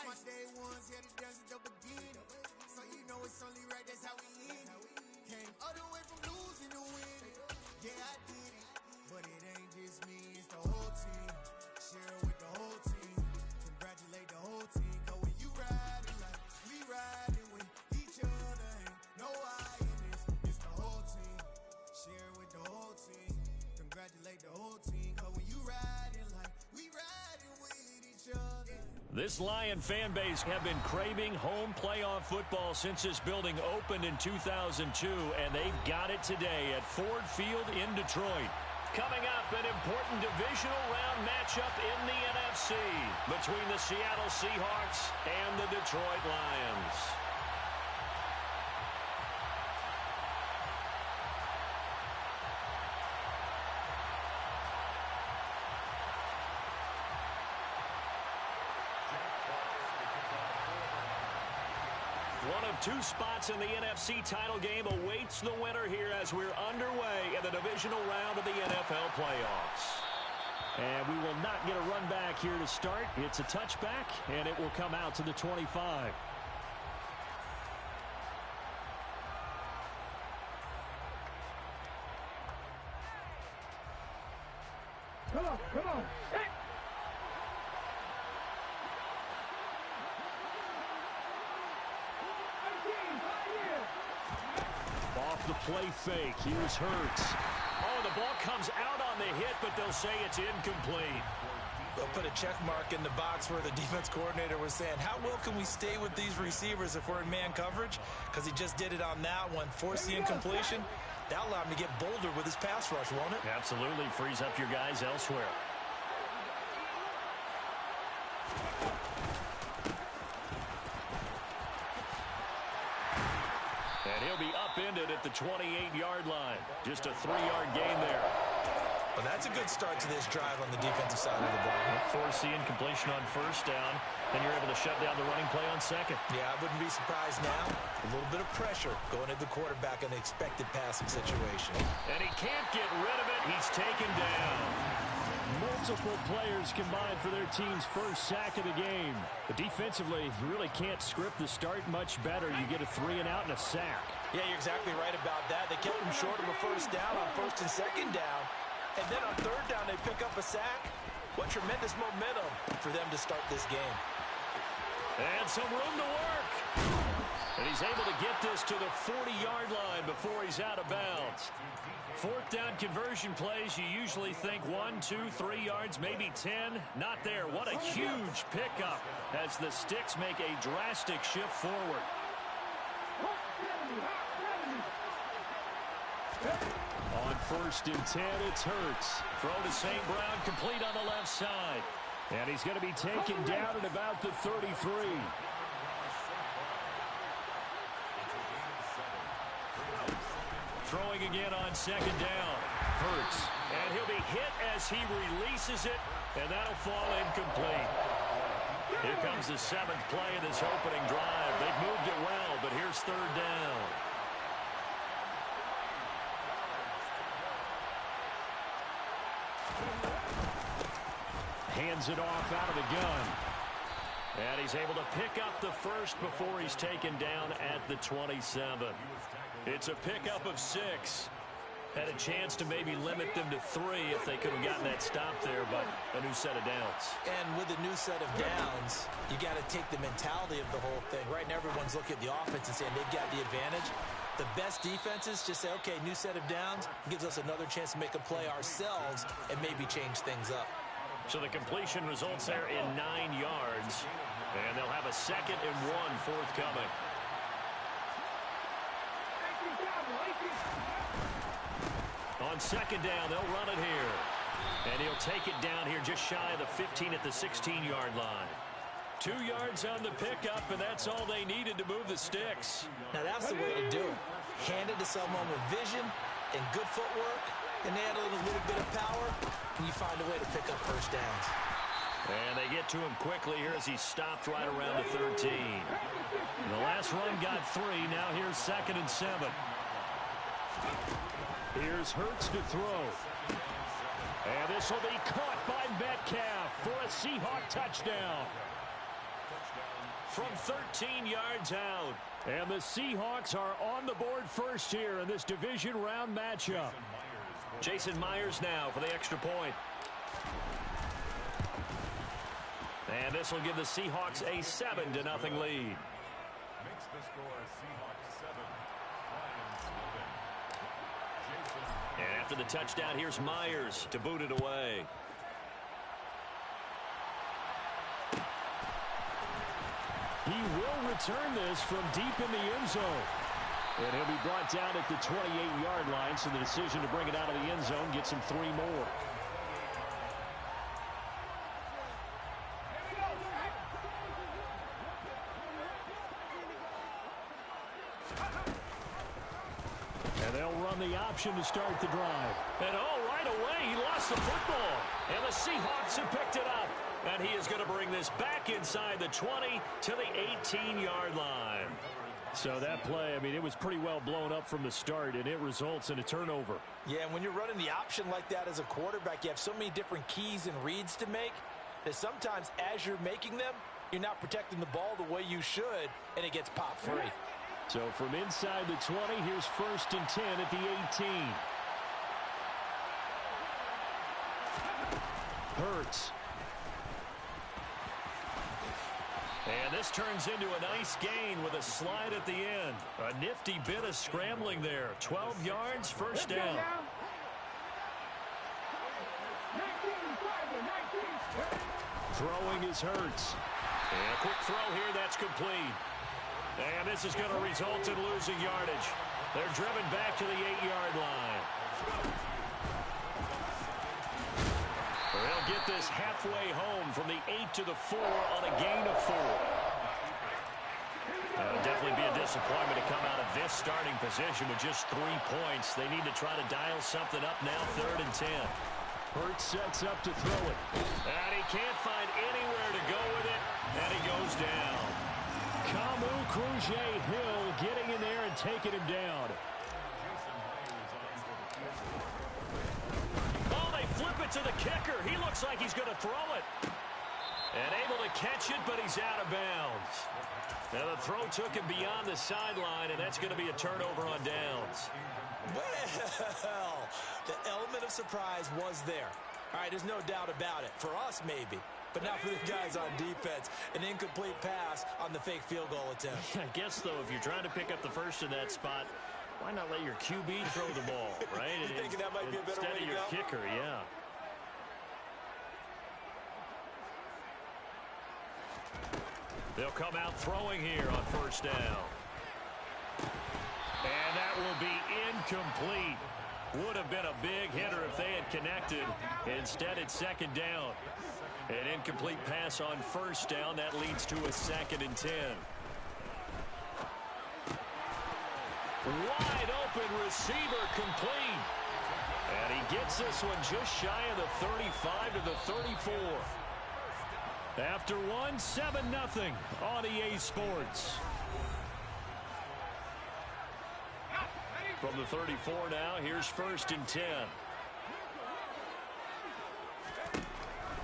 My day ones, yeah, the dance is the beginning. So you know it's only right, that's how we end it. Came all the way from losing to winning. Yeah, I did it. But it ain't just me, it's the whole team. Share it with the whole team. Congratulate the whole team. Cause when you riding like we riding with each other, ain't no I in this. It's the whole team. Share it with the whole team. Congratulate the whole team. Cause when you riding like we riding with each other. This Lion fan base have been craving home playoff football since this building opened in 2002, and they've got it today at Ford Field in Detroit. Coming up, an important divisional round matchup in the NFC between the Seattle Seahawks and the Detroit Lions. One of two spots in the NFC title game awaits the winner here as we're underway in the divisional round of the NFL playoffs. And we will not get a run back here to start. It's a touchback, and it will come out to the 25. Come on, come on. Hey! Off the play fake. Here's Hurts. Oh, the ball comes out on the hit, but they'll say it's incomplete. They'll put a check mark in the box where the defense coordinator was saying, how well can we stay with these receivers if we're in man coverage? Because he just did it on that one. Force the incompletion. That'll allow him to get bolder with his pass rush, won't it? Absolutely. Frees up your guys elsewhere. And he'll be upended at the 28-yard line. Just a 3-yard gain there. Well, that's a good start to this drive on the defensive side of the ball. Force the incompletion on first down, then you're able to shut down the running play on second. Yeah, I wouldn't be surprised now. A little bit of pressure going at the quarterback in the expected passing situation. And he can't get rid of it. He's taken down. Multiple players combined for their team's first sack of the game. But defensively, you really can't script the start much better. You get a 3-and-out and a sack. Yeah, you're exactly right about that. They kept him short of a first down on first and second down. And then on third down, they pick up a sack. What tremendous momentum for them to start this game. And some room to work. And he's able to get this to the 40-yard line before he's out of bounds. Fourth down conversion plays, you usually think 1, 2, 3 yards, maybe 10. Not there. What a huge pickup as the Sticks make a drastic shift forward. On first and 10, it's Hurts. Throw to St. Brown, complete on the left side. And he's going to be taken down at about the 33. Throwing again on second down. Hurts. And he'll be hit as he releases it, and that'll fall incomplete. Here comes the 7th play of this opening drive. They've moved it well, but here's third down. Hands it off out of the gun. And he's able to pick up the first before he's taken down at the 27. It's a pickup of 6. Had a chance to maybe limit them to 3 if they could have gotten that stop there, but a new set of downs. And with a new set of downs, you got to take the mentality of the whole thing. Right now, everyone's looking at the offense and saying they've got the advantage. The best defenses just say, okay, new set of downs gives us another chance to make a play ourselves and maybe change things up. So the completion results there in 9 yards, and they'll have a 2nd and 1 forthcoming. On second down, they'll run it here. And he'll take it down here just shy of the 15 at the 16-yard line. 2 yards on the pickup, and that's all they needed to move the Sticks. Now that's the way to do it. Hand it to someone with vision and good footwork, and they add a little bit of power, and you find a way to pick up first downs. And they get to him quickly here as he stopped right around the 13. The last run got 3. Now here's 2nd and 7. Here's Hurts to throw. And this will be caught by Metcalf for a Seahawk touchdown. from 13 yards out. And the Seahawks are on the board first here in this division round matchup. Jason Myers now for the extra point. And this will give the Seahawks a 7-0 lead. Makes the score Seahawks 7, Lions 11. And after the touchdown, here's Myers to boot it away. He will return this from deep in the end zone. And he'll be brought down at the 28-yard line, so the decision to bring it out of the end zone gets him 3 more. And they'll run the option to start the drive. And right away, he lost the football. And the Seahawks have picked it up. And he is going to bring this back inside the 20 to the 18-yard line. So that play, I mean, it was pretty well blown up from the start, and it results in a turnover. Yeah, and when you're running the option like that as a quarterback, you have so many different keys and reads to make that sometimes as you're making them, you're not protecting the ball the way you should, and it gets popped free. So from inside the 20, here's 1st and 10 at the 18. Hurts. And this turns into a nice gain with a slide at the end. A nifty bit of scrambling there. 12 yards, first down. Throwing is Hurts. And a quick throw here, that's complete. And this is going to result in losing yardage. They're driven back to the 8-yard line. They'll get this halfway home from the 8 to the 4 on a gain of 4. Definitely be a disappointment to come out of this starting position with just 3 points. They need to try to dial something up now, 3rd and 10. Hurts sets up to throw it. And he can't find anywhere to go with it, and he goes down. Kamu Kruse-Hill getting in there and taking him down. Oh, they flip it to the kicker. He looks like he's going to throw it. And able to catch it, but he's out of bounds. Now the throw took him beyond the sideline, and that's going to be a turnover on downs. Well, the element of surprise was there. All right, there's no doubt about it. For us, maybe. But not for the guys on defense. An incomplete pass on the fake field goal attempt. I guess, though, if you're trying to pick up the first in that spot, why not let your QB throw the ball, right? You're thinking that might be a better way to go? Instead of your kicker, yeah. They'll come out throwing here on 1st down. And that will be incomplete. Would have been a big hitter if they had connected. Instead, it's 2nd down. An incomplete pass on 1st down. That leads to a 2nd and 10. Wide open receiver complete. And he gets this one just shy of the 35 to the 34. After one, 7-0 on EA Sports. From the 34 now, here's 1st and 10.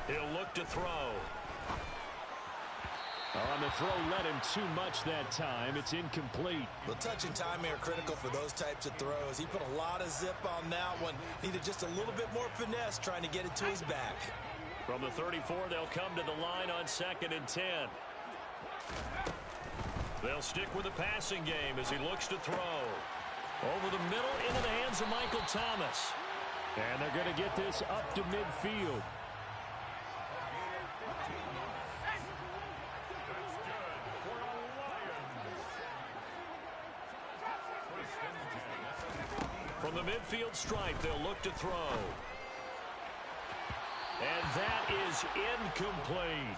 He'll look to throw. On the throw, let him too much that time. It's incomplete. Well, touch and timing are critical for those types of throws. He put a lot of zip on that one. Needed just a little bit more finesse trying to get it to his back. From the 34, they'll come to the line on 2nd and 10. They'll stick with the passing game as he looks to throw. Over the middle, into the hands of Michael Thomas. And they're going to get this up to midfield. From the midfield stripe, they'll look to throw. And that is incomplete.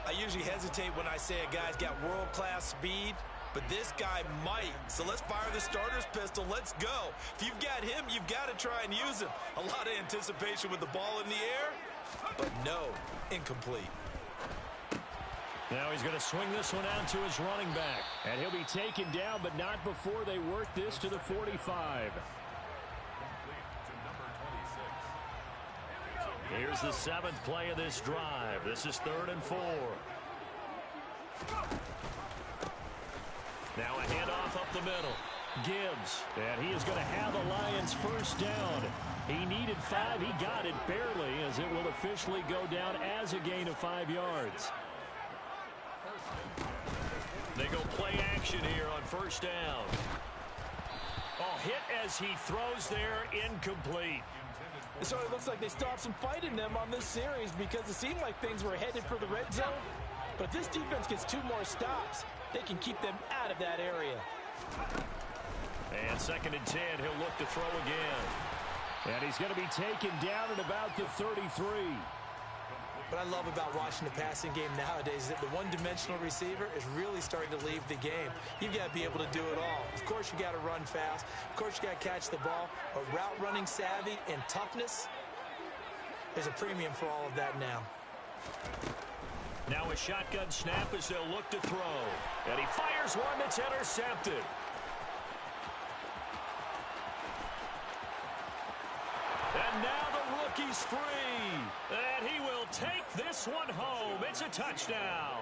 I usually hesitate when I say a guy's got world-class speed, but this guy might. So let's fire the starter's pistol. Let's go. If you've got him, you've got to try and use him. A lot of anticipation with the ball in the air, but no, incomplete. Now he's going to swing this one out to his running back. And he'll be taken down, but not before they work this to the 45. Here's the 7th play of this drive. This is 3rd and 4. Now a handoff up the middle. Gibbs, and he is going to have the Lions first down. He needed 5. He got it barely, as it will officially go down as a gain of 5 yards. They go play action here on first down. Oh, hit as he throws there, incomplete. So it looks like they still have some fight in them on this series, because it seemed like things were headed for the red zone. But this defense gets 2 more stops. They can keep them out of that area. And 2nd and 10, he'll look to throw again. And he's going to be taken down at about the 33. What I love about watching the passing game nowadays is that the one-dimensional receiver is really starting to leave the game. You've got to be able to do it all. Of course, you got to run fast. Of course, you got to catch the ball. But route running savvy and toughness, there's a premium for all of that now. Now a shotgun snap as they'll look to throw. And he fires one that's intercepted. And now the rookie's free. And he will take this one home. It's a touchdown.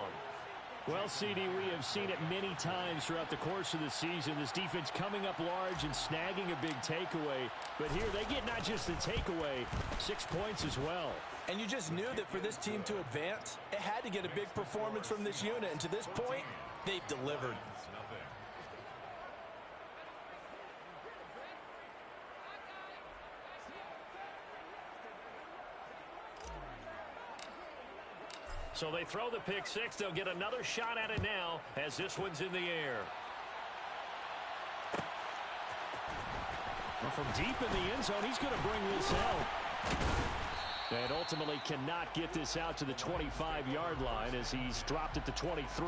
Well, CD, we have seen it many times throughout the course of the season. This defense coming up large and snagging a big takeaway. But here they get not just the takeaway, 6 points as well. And you just knew that for this team to advance, it had to get a big performance from this unit. And to this point, they've delivered. So they throw the pick 6. They'll get another shot at it now as this one's in the air. Well, from deep in the end zone, he's going to bring this out. And ultimately cannot get this out to the 25-yard line as he's dropped at the 23.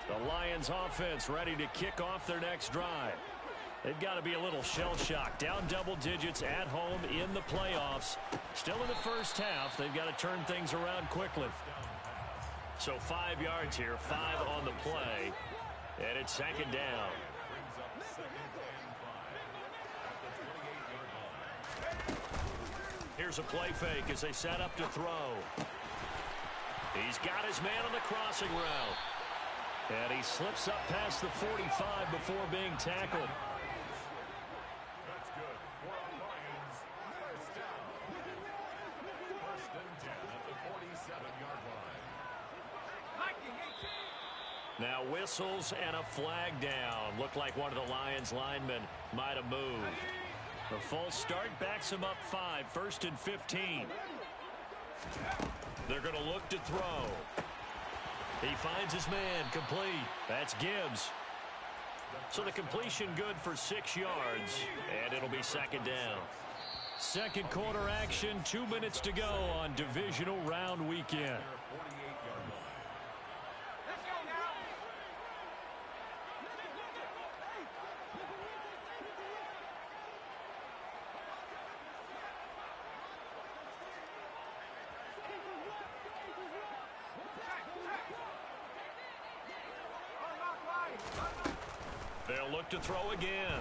The Lions offense ready to kick off their next drive. They've got to be a little shell-shocked. Down double digits at home in the playoffs. Still in the first half. They've got to turn things around quickly. So 5 yards here, 5 on the play. And it's 2nd down. Here's a play fake as they set up to throw. He's got his man on the crossing route. And he slips up past the 45 before being tackled. That's good. For our Lions, first down. First and 10 at the 47-yard line. Now whistles and a flag down. Looked like one of the Lions linemen might have moved. The false start backs him up 5. 1st and 15. They're going to look to throw. He finds his man, complete. That's Gibbs. So the completion good for 6 yards, and it'll be 2nd down. Second quarter action, 2 minutes to go on Divisional Round Weekend. They'll look to throw again.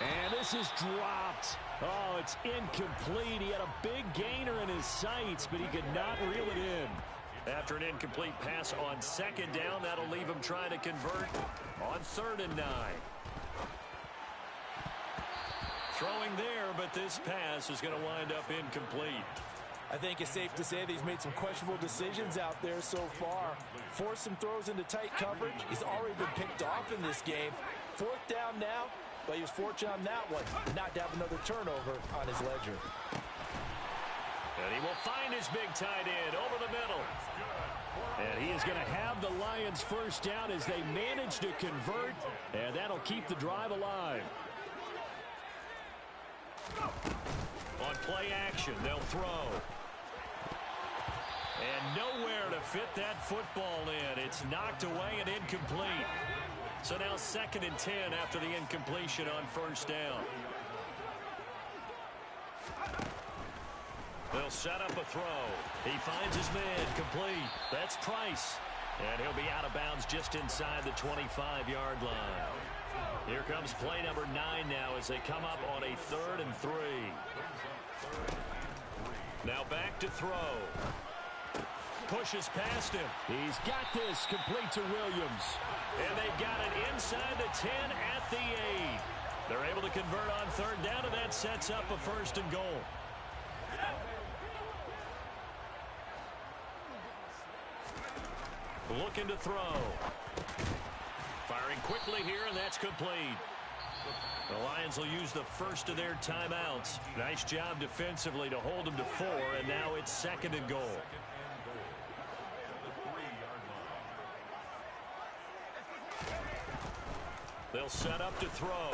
And this is dropped. Oh, it's incomplete. He had a big gainer in his sights, but he could not reel it in. After an incomplete pass on 2nd down, that'll leave him trying to convert on 3rd and 9. Throwing there, but this pass is going to wind up incomplete. I think it's safe to say that he's made some questionable decisions out there so far. Forced some throws into tight coverage. He's already been picked off in this game. 4th down now, but he was fortunate on that one, not to have another turnover on his ledger. And he will find his big tight end over the middle. And he is going to have the Lions first down as they manage to convert, and that'll keep the drive alive. On play action, they'll throw. And nowhere to fit that football in. It's knocked away and incomplete. So now 2nd and 10 after the incompletion on 1st down. They'll set up a throw. He finds his man, complete. That's Price. And he'll be out of bounds just inside the 25-yard line. Here comes play number 9 now as they come up on a 3rd and 3. Now back to throw. Pushes past him. He's got this complete to Williams. And they've got it inside the 10 at the 8. They're able to convert on third down, and that sets up a 1st and goal. Looking to throw. Firing quickly here, and that's complete. The Lions will use the first of their timeouts. Nice job defensively to hold them to 4, and now it's 2nd and goal. They'll set up to throw.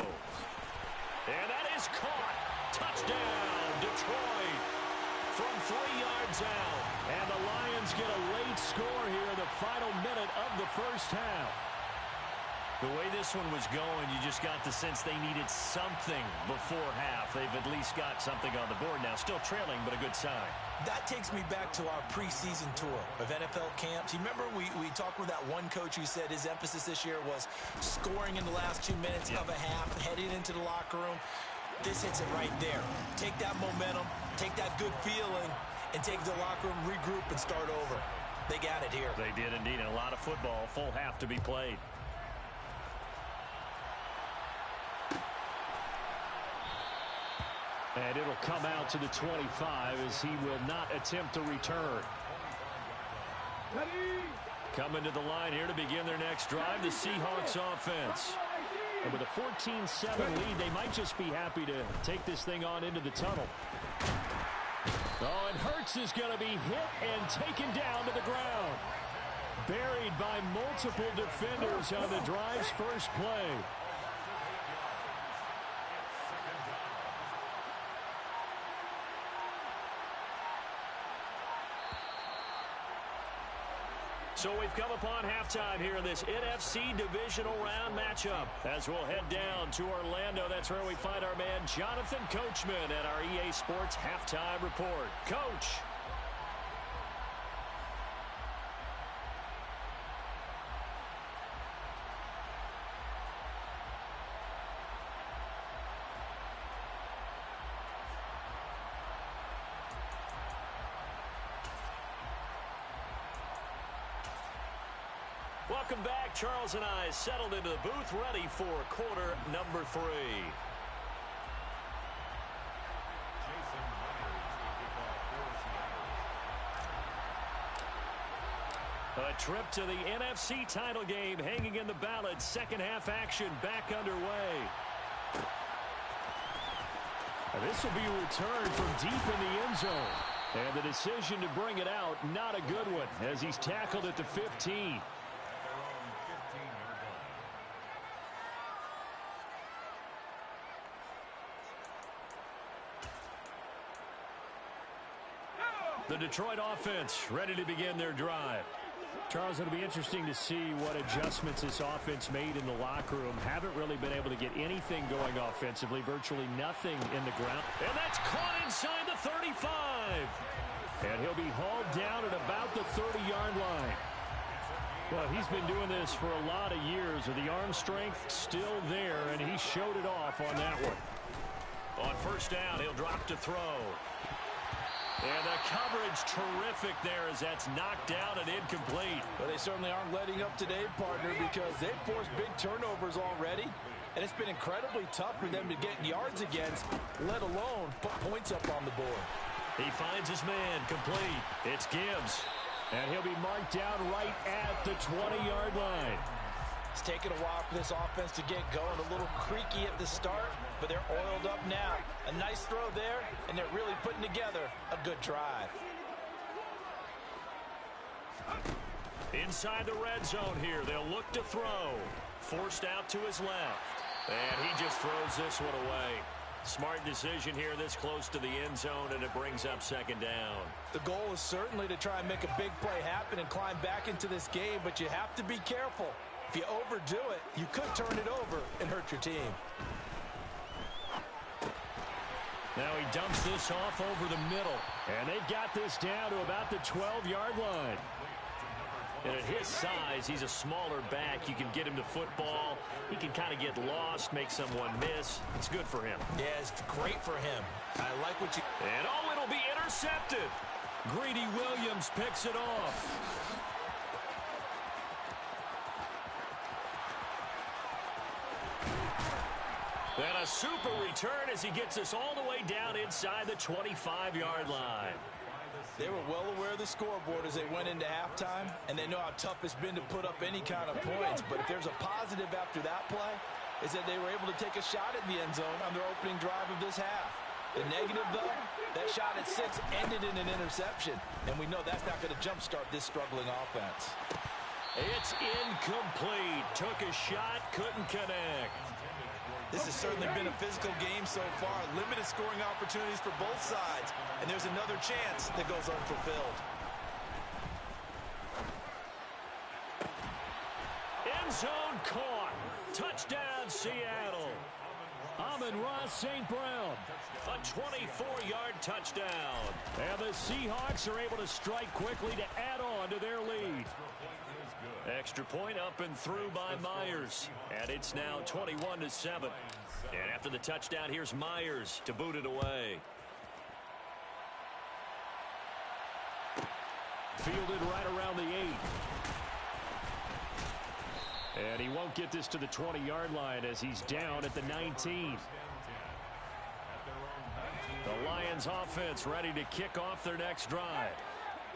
And that is caught. Touchdown, Detroit. From 3 yards out. And the Lions get a late score here in the final minute of the first half. The way this one was going, you just got the sense they needed something before half. They've at least got something on the board now. Still trailing, but a good sign. That takes me back to our preseason tour of NFL camps. You remember we talked with that one coach who said his emphasis this year was scoring in the last 2 minutes of a half, heading into the locker room. This hits it right there. Take that momentum, take that good feeling, and take the locker room, regroup, and start over. They got it here. They did indeed, and a lot of football, full half to be played. And it'll come out to the 25 as he will not attempt to return. Coming to the line here to begin their next drive, the Seahawks offense. And with a 14-7 lead, they might just be happy to take this thing on into the tunnel. Oh, and Hurts is going to be hit and taken down to the ground. Buried by multiple defenders on the drive's first play. So we've come upon halftime here in this NFC Divisional Round matchup. As we'll head down to Orlando, that's where we find our man Jonathan Coachman at our EA Sports Halftime Report. Coach. Welcome back. Charles and I settled into the booth, ready for quarter number 3. A trip to the NFC title game hanging in the balance. Second half action back underway. And this will be a return from deep in the end zone. And the decision to bring it out, not a good one, as he's tackled at the 15. The Detroit offense ready to begin their drive. Charles, it'll be interesting to see what adjustments this offense made in the locker room. Haven't really been able to get anything going offensively, virtually nothing in the ground. And that's caught inside the 35. And he'll be hauled down at about the 30-yard line. Well, he's been doing this for a lot of years with the arm strength still there, and he showed it off on that one. On first down, he'll drop to throw. And the coverage terrific there as that's knocked down and incomplete. Well, they certainly aren't letting up today, partner, because they've forced big turnovers already. And it's been incredibly tough for them to get yards against, let alone put points up on the board. He finds his man complete. It's Gibbs. And he'll be marked down right at the 20-yard line. It's taken a while for this offense to get going. A little creaky at the start, but they're oiled up now. A nice throw there, and they're really putting together a good drive. Inside the red zone here, they'll look to throw. Forced out to his left. And he just throws this one away. Smart decision here this close to the end zone, and it brings up second down. The goal is certainly to try and make a big play happen and climb back into this game, but you have to be careful. If you overdo it, you could turn it over and hurt your team. Now he dumps this off over the middle. And they've got this down to about the 12-yard line. And at his size, he's a smaller back. You can get him to football. He can kind of get lost, make someone miss. It's good for him. Yeah, it's great for him. I like what you... And, oh, it'll be intercepted. Greedy Williams picks it off. And a super return as he gets us all the way down inside the 25-yard line. They were well aware of the scoreboard as they went into halftime, and they know how tough it's been to put up any kind of points. But if there's a positive after that play, is that they were able to take a shot at the end zone on their opening drive of this half. The negative, though, that shot at 6 ended in an interception, and we know that's not going to jumpstart this struggling offense. It's incomplete. Took a shot, couldn't connect. This has certainly been a physical game so far. Limited scoring opportunities for both sides. And there's another chance that goes unfulfilled. End zone caught. Touchdown, Seattle. Amon-Ra St. Brown. A 24-yard touchdown. And the Seahawks are able to strike quickly to add on to their lead. Extra point up and through by Myers. And it's now 21-7. And after the touchdown, here's Myers to boot it away. Fielded right around the 8. And he won't get this to the 20-yard line as he's down at the 19. The Lions offense ready to kick off their next drive.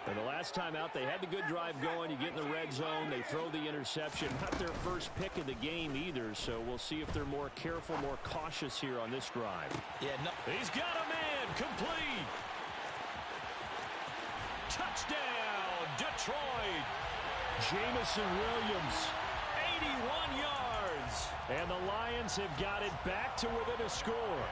And the last time out, they had the good drive going. You get in the red zone, they throw the interception. Not their first pick of the game either, so we'll see if they're more careful, more cautious here on this drive. Yeah, no. He's got a man, complete. Touchdown, Detroit. Jamison Williams, 81 yards. And the Lions have got it back to within a score.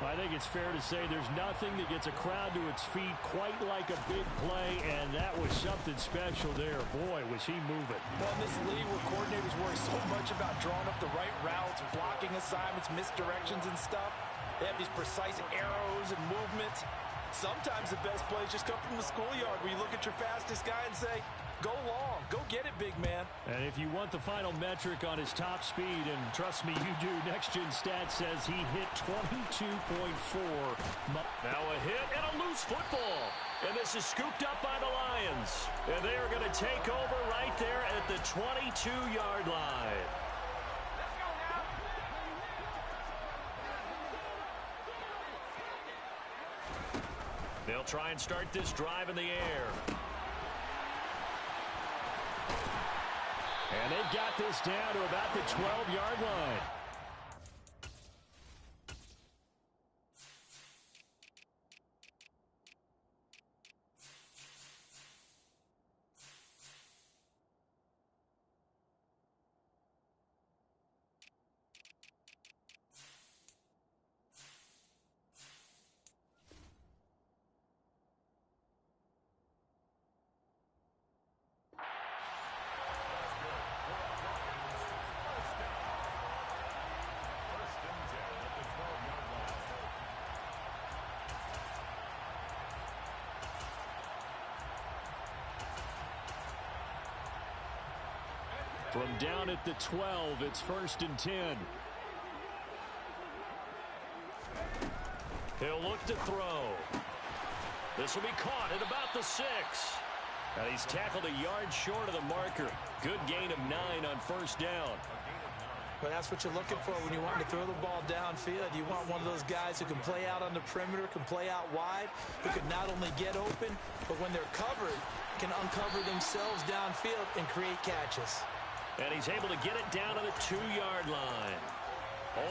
I think it's fair to say there's nothing that gets a crowd to its feet quite like a big play, and that was something special there. Boy, was he moving. Well, in this league where coordinators worry so much about drawing up the right routes, blocking assignments, misdirections and stuff, they have these precise arrows and movements. Sometimes the best plays just come from the schoolyard where you look at your fastest guy and say, go long, go get it, big man. And if you want the final metric on his top speed, and trust me, you do, Next Gen Stats says he hit 22.4. Now a hit and a loose football. And this is scooped up by the Lions. And they are going to take over right there at the 22-yard line. They'll try and start this drive in the air. And they've got this down to about the 12-yard line. From down at the 12, it's 1st and 10. He'll look to throw. This will be caught at about the 6. And he's tackled a yard short of the marker. Good gain of 9 on 1st down. Well, that's what you're looking for when you want to throw the ball downfield. You want one of those guys who can play out on the perimeter, can play out wide, who can not only get open, but when they're covered, can uncover themselves downfield and create catches. And he's able to get it down to the 2-yard line.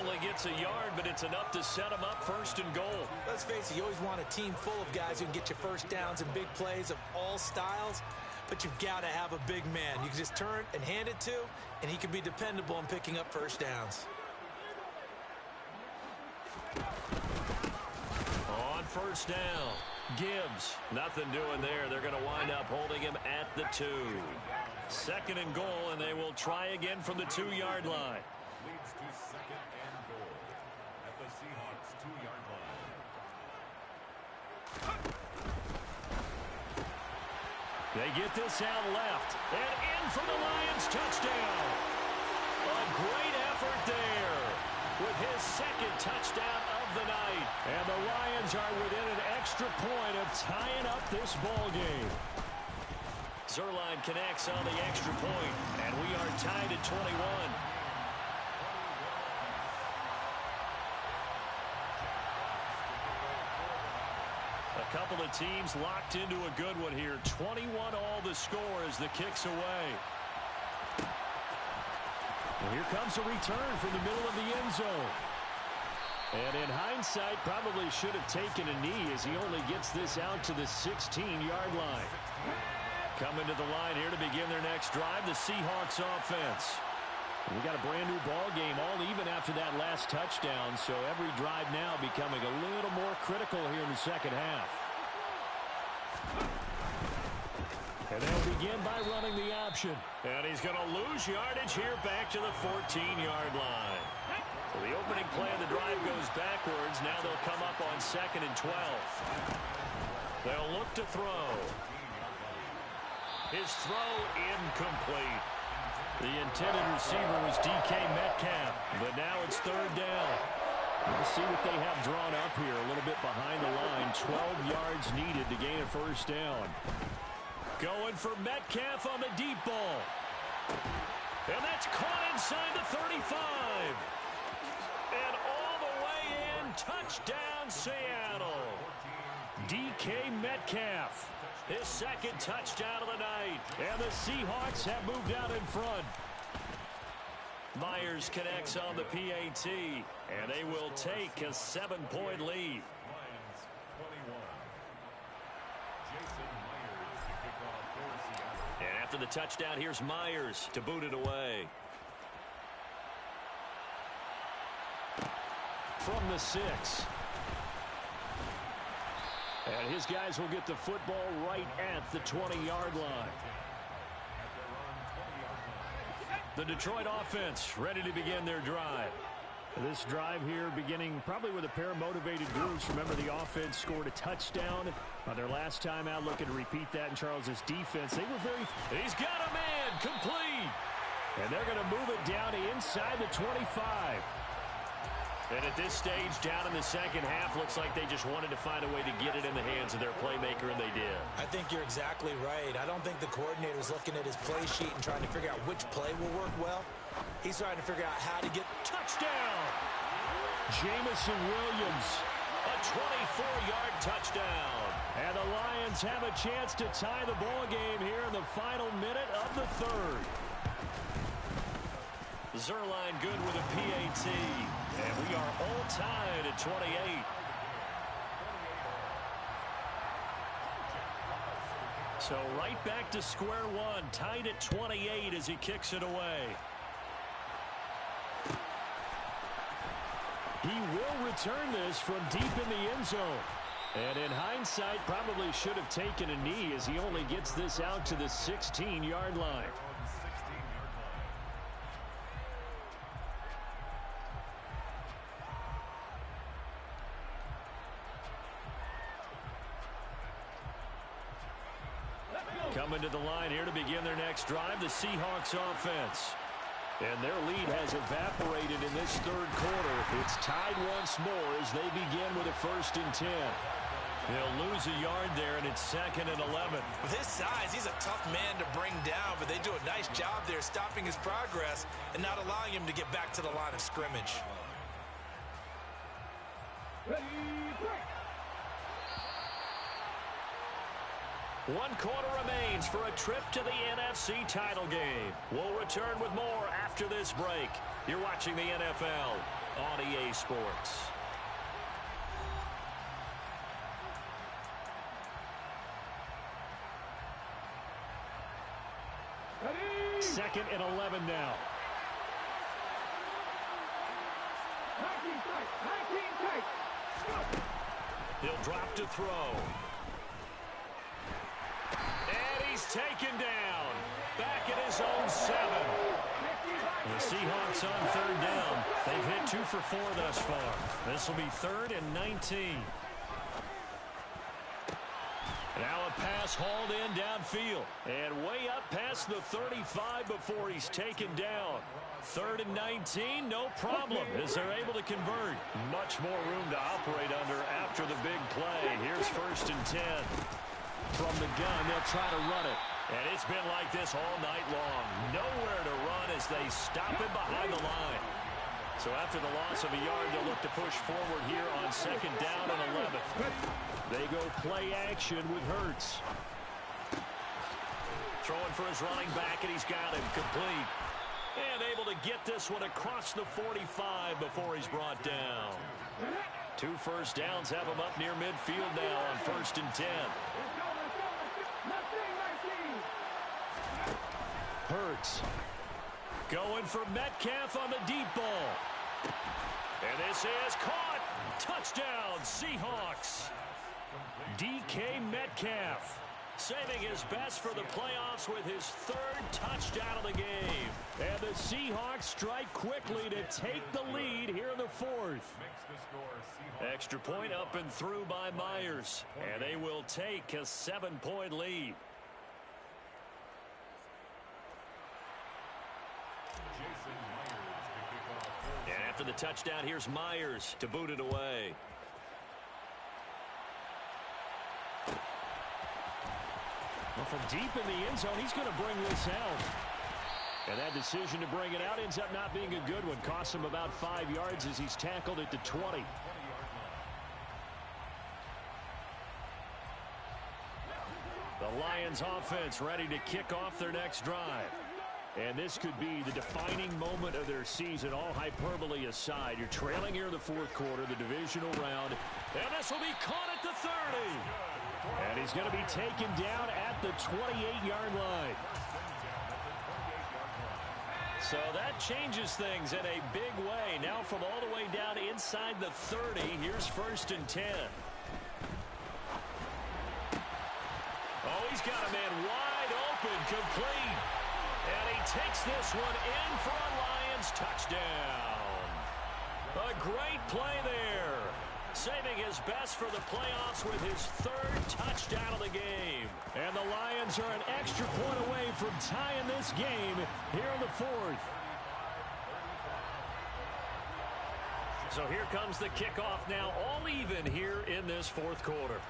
Only gets a yard, but it's enough to set him up 1st and goal. Let's face it, you always want a team full of guys who can get you first downs and big plays of all styles, but you've got to have a big man. You can just turn and hand it to, and he can be dependable in picking up first downs. On 1st down, Gibbs. Nothing doing there. They're going to wind up holding him at the 2. 2nd and goal, and they will try again from the 2-yard line. Leads to 2nd and goal at the Seahawks 2-yard line. They get this out left. And in for the Lions touchdown. A great effort there with his second touchdown of the night. And the Lions are within an extra point of tying up this ball game. Zerline connects on the extra point, and we are tied at 21. A couple of teams locked into a good one here. 21 all the score as the kick's away. And here comes a return from the middle of the end zone. And in hindsight, probably should have taken a knee as he only gets this out to the 16-yard line. Coming to the line here to begin their next drive, the Seahawks offense. We got a brand new ball game, all even after that last touchdown, so every drive now becoming a little more critical here in the second half. And they'll begin by running the option. And he's going to lose yardage here back to the 14-yard line. So the opening play of the drive goes backwards. Now they'll come up on 2nd and 12. They'll look to throw. His throw incomplete. The intended receiver was DK Metcalf, but now it's 3rd down. We'll see what they have drawn up here, a little bit behind the line. 12 yards needed to gain a 1st down. Going for Metcalf on the deep ball. And that's caught inside the 35. And all the way in, touchdown Seattle. DK Metcalf. His 2nd touchdown of the night. And the Seahawks have moved out in front. Myers connects on the PAT. And they will take a 7-point lead. And after the touchdown, here's Myers to boot it away. From the 6. And his guys will get the football right at the 20-yard line. The Detroit offense ready to begin their drive. This drive here beginning probably with a pair of motivated groups. Remember, the offense scored a touchdown on their last time out. Looking to repeat that in Charles's defense. They were very... He's got a man complete. And they're going to move it down to inside the 25. And at this stage, down in the second half, looks like they just wanted to find a way to get it in the hands of their playmaker, and they did. I think you're exactly right. I don't think the coordinator's looking at his play sheet and trying to figure out which play will work well. He's trying to figure out how to get... Touchdown! Jamison Williams, a 24-yard touchdown. And the Lions have a chance to tie the ball game here in the final minute of the 3rd. Zerline good with a PAT. And we are all tied at 28. So right back to square one, tied at 28 as he kicks it away. He will return this from deep in the end zone. And in hindsight, probably should have taken a knee as he only gets this out to the 16-yard line. Coming to the line here to begin their next drive, the Seahawks offense. And their lead has evaporated in this 3rd quarter. It's tied once more as they begin with a 1st and 10. They'll lose a yard there, and it's 2nd and 11. With his size, he's a tough man to bring down, but they do a nice job there stopping his progress and not allowing him to get back to the line of scrimmage. One quarter remains for a trip to the NFC title game. We'll return with more after this break. You're watching the NFL on EA Sports. Ready? 2nd and 11 now. 19 tight. He'll drop to throw. And he's taken down. Back at his own 7. The Seahawks on 3rd down. They've hit 2 for 4 thus far. This will be 3rd and 19. Now a pass pass hauled in downfield. And way up past the 35 before he's taken down. 3rd and 19, no problem, as they're able to convert. Much more room to operate under after the big play. Here's 1st and 10. From the gun, they'll try to run it. And it's been like this all night long. Nowhere to run as they stop him behind the line. So after the loss of a yard, they'll look to push forward here on 2nd down and 11. They go play action with Hurts. Throwing for his running back, and he's got him complete. And able to get this one across the 45 before he's brought down. 2 first downs have him up near midfield now on 1st and 10. Hurts going for Metcalf on the deep ball. And this is caught. Touchdown, Seahawks. DK Metcalf saving his best for the playoffs with his 3rd touchdown of the game. And the Seahawks strike quickly to take the lead here in the 4th. Extra point up and through by Myers. And they will take a 7-point lead. And after the touchdown, here's Myers to boot it away. Well, from deep in the end zone, he's going to bring this out. And that decision to bring it out ends up not being a good one. Costs him about 5 yards as he's tackled at the 20. The Lions offense ready to kick off their next drive. And this could be the defining moment of their season, all hyperbole aside. You're trailing here in the 4th quarter, the divisional round. And this will be caught at the 30. And he's going to be taken down at the 28-yard line. So that changes things in a big way. Now from all the way down inside the 30, here's 1st and 10. Oh, he's got a man wide open, complete. And he takes this one in for a Lions touchdown. A great play there. Saving his best for the playoffs with his 3rd touchdown of the game. And the Lions are an extra point away from tying this game here in the 4th. So here comes the kickoff now, all even here in this 4th quarter.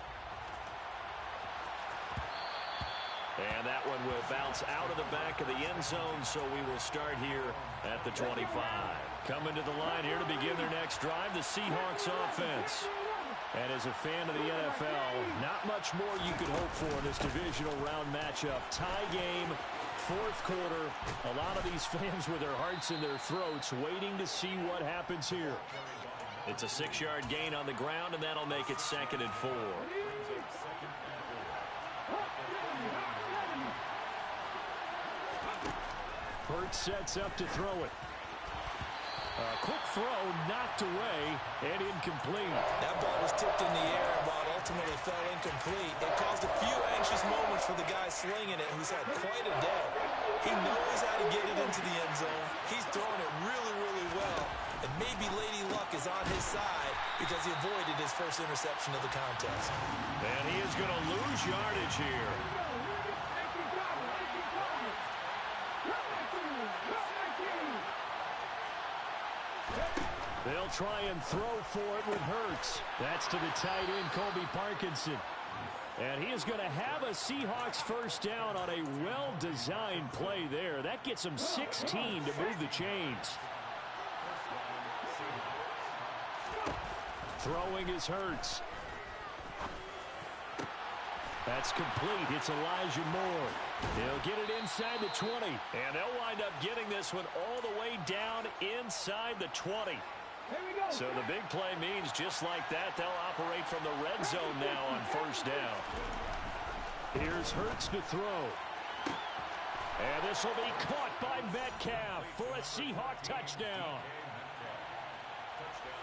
And that one will bounce out of the back of the end zone, so we will start here at the 25. Coming to the line here to begin their next drive, the Seahawks offense. And as a fan of the NFL, not much more you could hope for in this divisional round matchup. Tie game, 4th quarter. A lot of these fans with their hearts in their throats waiting to see what happens here. It's a 6-yard gain on the ground, and that'll make it 2nd and 4. Hurts sets up to throw it. A quick throw knocked away and incomplete. That ball was tipped in the air, but ultimately fell incomplete. It caused a few anxious moments for the guy slinging it, who's had quite a day. He knows how to get it into the end zone. He's throwing it really, really well. And maybe Lady Luck is on his side because he avoided his first interception of the contest. And he is going to lose yardage here. They'll try and throw for it with Hurts. That's to the tight end, Colby Parkinson. And he is going to have a Seahawks 1st down on a well-designed play there. That gets him 16 to move the chains. Throwing is Hurts. That's complete. It's Elijah Moore. He'll get it inside the 20. And they'll wind up getting this one all the way down inside the 20. So the big play means just like that, they'll operate from the red zone now on 1st down. Here's Hurts to throw. And this will be caught by Metcalf for a Seahawk touchdown.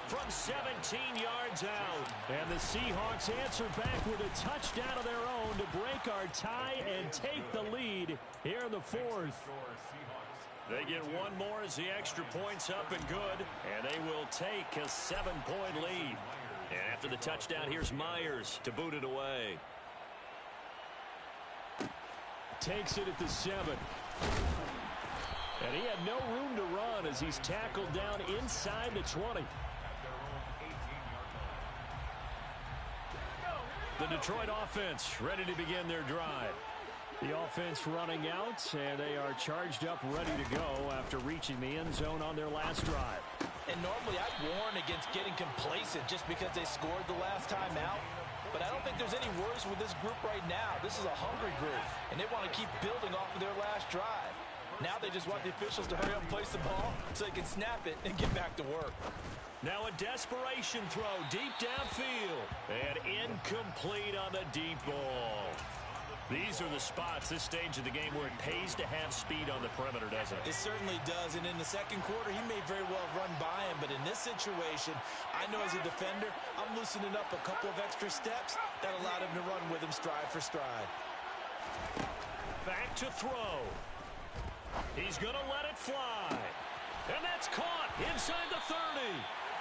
From 17 yards out. And the Seahawks answer back with a touchdown of their own to break our tie and take the lead here in the 4th. They get one more as the extra point's up and good. And they will take a 7-point lead. And after the touchdown, here's Myers to boot it away. takes it at the 7. And he had no room to run as he's tackled down inside the 20. The Detroit offense ready to begin their drive. The offense running out, and they are charged up, ready to go after reaching the end zone on their last drive. And normally I'd warn against getting complacent just because they scored the last time out. But I don't think there's any worries with this group right now. This is a hungry group, and they want to keep building off of their last drive. Now they just want the officials to hurry up and place the ball so they can snap it and get back to work. Now a desperation throw deep downfield. And incomplete on the deep ball. These are the spots, this stage of the game, where it pays to have speed on the perimeter, doesn't it? It certainly does, and in the second quarter, he may very well have run by him, but in this situation, I know as a defender, I'm loosening up a couple of extra steps that allowed him to run with him stride for stride. Back to throw. He's going to let it fly. And that's caught inside the 30.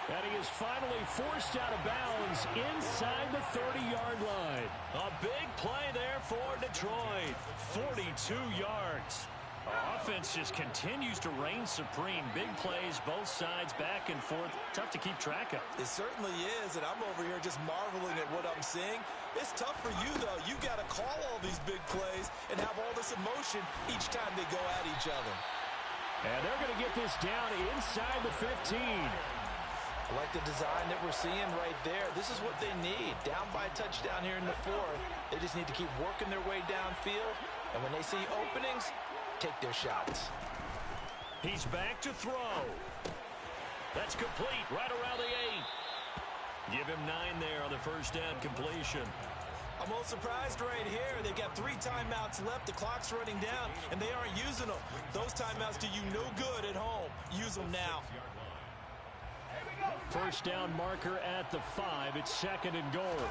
And he is finally forced out of bounds inside the 30-yard line. A big play there for Detroit. 42 yards. Offense just continues to reign supreme. Big plays, both sides, back and forth. Tough to keep track of. It certainly is, and I'm over here just marveling at what I'm seeing. It's tough for you, though. You got to call all these big plays and have all this emotion each time they go at each other. And they're going to get this down inside the 15. I like the design that we're seeing right there. This is what they need. Down by a touchdown here in the 4th. They just need to keep working their way downfield. And when they see openings, take their shots. He's back to throw. That's complete right around the 8. Give him 9 there on the first down completion. I'm all surprised right here. They've got 3 timeouts left. The clock's running down, and they aren't using them. Those timeouts do you no good at home. Use them now. First down marker at the 5. It's 2nd and goal.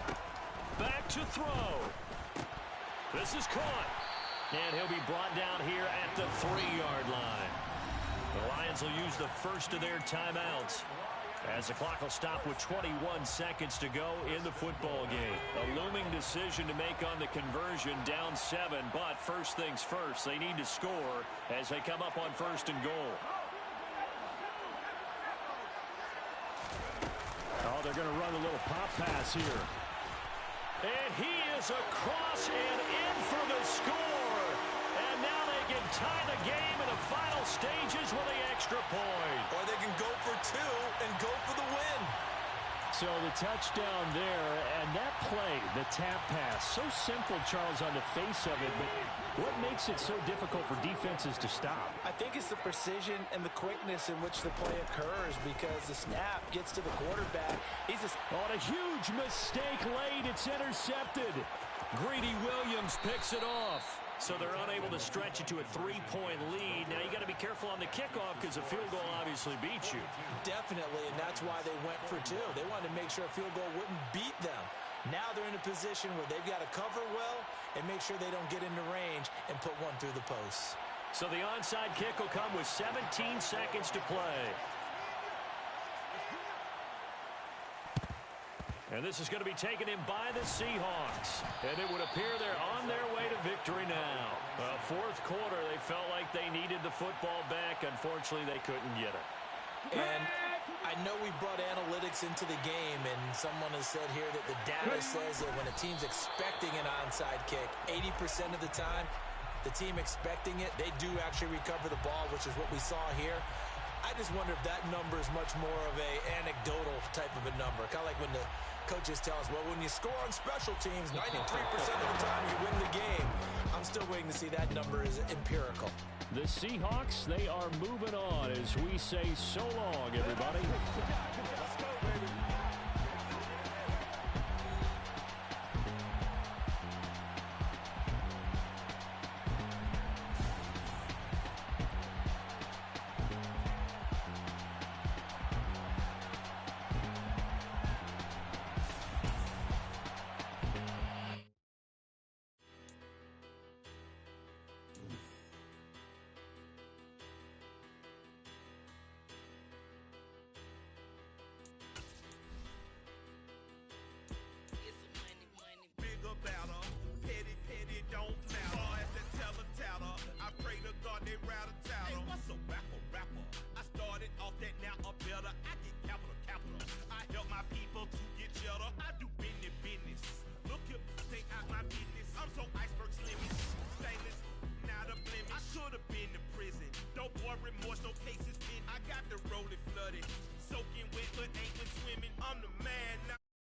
Back to throw. This is caught. And he'll be brought down here at the 3-yard line. The Lions will use the first of their timeouts as the clock will stop with 21 seconds to go in the football game. A looming decision to make on the conversion, down 7. But first things first, they need to score as they come up on 1st and goal. Oh, they're going to run a little pop pass here. And he is across and in for the score. And now they can tie the game in the final stages with the extra point. Or they can go for 2 and go for the win. So the touchdown there, and that play, the tap pass, so simple, Charles, on the face of it, but what makes it so difficult for defenses to stop? I think it's the precision and the quickness in which the play occurs because the snap gets to the quarterback. He's just on a huge mistake late. It's intercepted. Greedy Williams picks it off. So they're unable to stretch it to a 3-point lead. Now you got to be careful on the kickoff because a field goal obviously beats you. Definitely, and that's why they went for 2. They wanted to make sure a field goal wouldn't beat them. Now they're in a position where they've got to cover well and make sure they don't get into range and put one through the posts. So the onside kick will come with 17 seconds to play. And this is going to be taken in by the Seahawks. And it would appear they're on their way to victory now. Fourth quarter, they felt like they needed the football back. Unfortunately, they couldn't get it. And I know we brought analytics into the game, and someone has said here that the data says that when a team's expecting an onside kick, 80% of the time, the team expecting it, they do actually recover the ball, which is what we saw here. I just wonder if that number is much more of a anecdotal type of a number. Kind of like when the coaches tell us, well, when you score on special teams, 93% of the time you win the game. I'm still waiting to see that number is empirical. The Seahawks, they are moving on as we say so long, everybody.